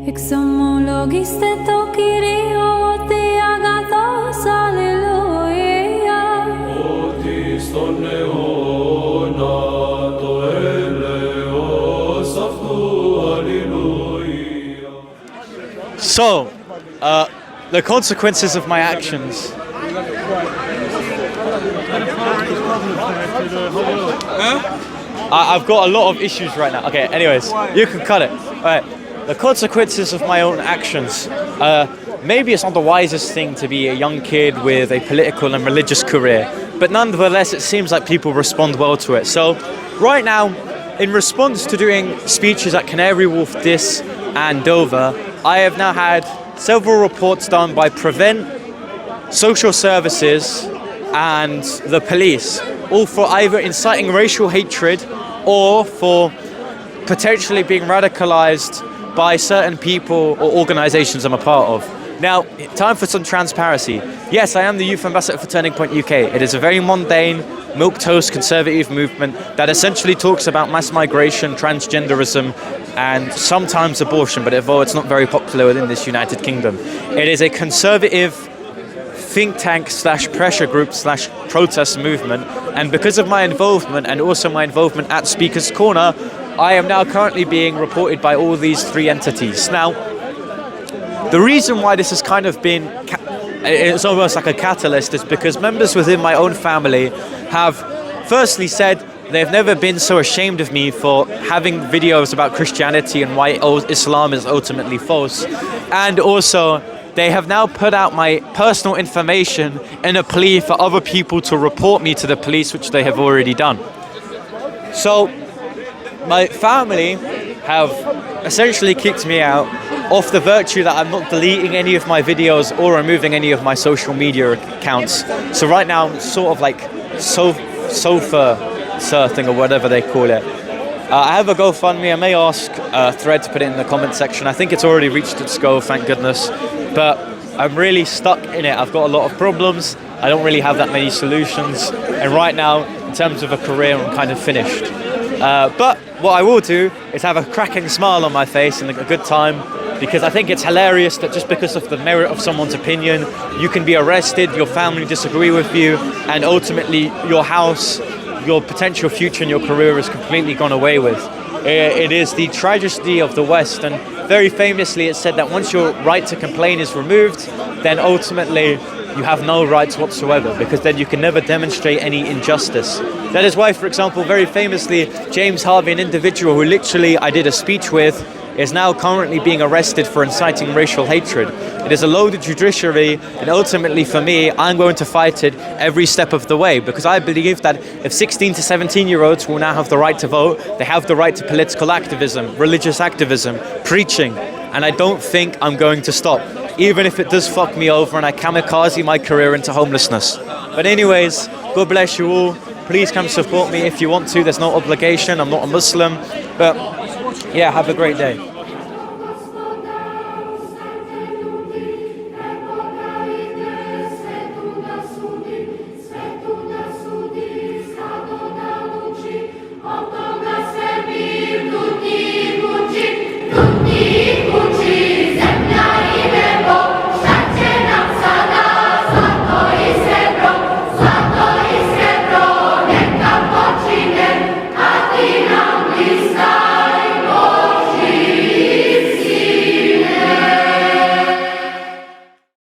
Exomologiste tokirio te agathos alleluia. Otis ton neona to eleos aftu alleluia. So, the consequences of my actions. I've got a lot of issues right now. Okay, anyways, you can cut it. Alright, the consequences of my own actions. Maybe it's not the wisest thing to be a young kid with a political and religious career, but nonetheless, it seems like people respond well to it. So, right now, in response to doing speeches at Canary Wharf, Diss, and Dover, I have now had several reports done by Prevent, social services, and the police, all for either inciting racial hatred or for potentially being radicalized by certain people or organizations I'm a part of. Now, time for some transparency. Yes, I am the youth ambassador for Turning Point UK. It is a very mundane, milquetoast conservative movement that essentially talks about mass migration, transgenderism, and sometimes abortion, but although it's not very popular within this United Kingdom. It is a conservative think tank / pressure group / protest movement, and because of my involvement and also my involvement at Speaker's Corner, I am now currently being reported by all these three entities. Now, the reason why this has kind of been, it's almost like a catalyst, is because members within my own family have firstly said they've never been so ashamed of me for having videos about Christianity and why Islam is ultimately false, and also they have now put out my personal information in a plea for other people to report me to the police, which they have already done. So my family have essentially kicked me out off the virtue that I'm not deleting any of my videos or removing any of my social media accounts. So right now I'm sort of like sofa surfing or whatever they call it. I have a GoFundMe. I may ask Thread to put it in the comment section. I think it's already reached its goal, thank goodness. But I'm really stuck in it. I've got a lot of problems. I don't really have that many solutions. And right now, in terms of a career, I'm kind of finished. But what I will do is have a cracking smile on my face and a good time, because I think it's hilarious that just because of the merit of someone's opinion, you can be arrested, your family disagree with you, and ultimately your house, your potential future in your career is completely gone away with. It is the tragedy of the West, and very famously it's said that once your right to complain is removed, then ultimately you have no rights whatsoever, because then you can never demonstrate any injustice. That is why, for example, very famously, James Harvey, an individual who literally I did a speech with, is now currently being arrested for inciting racial hatred. It is a loaded judiciary, and ultimately for me, I'm going to fight it every step of the way, because I believe that if 16 to 17-year-olds will now have the right to vote, they have the right to political activism, religious activism, preaching, and I don't think I'm going to stop, even if it does fuck me over and I kamikaze my career into homelessness. But anyways, God bless you all. Please come support me if you want to. There's no obligation. I'm not a Muslim, but yeah, have a great day.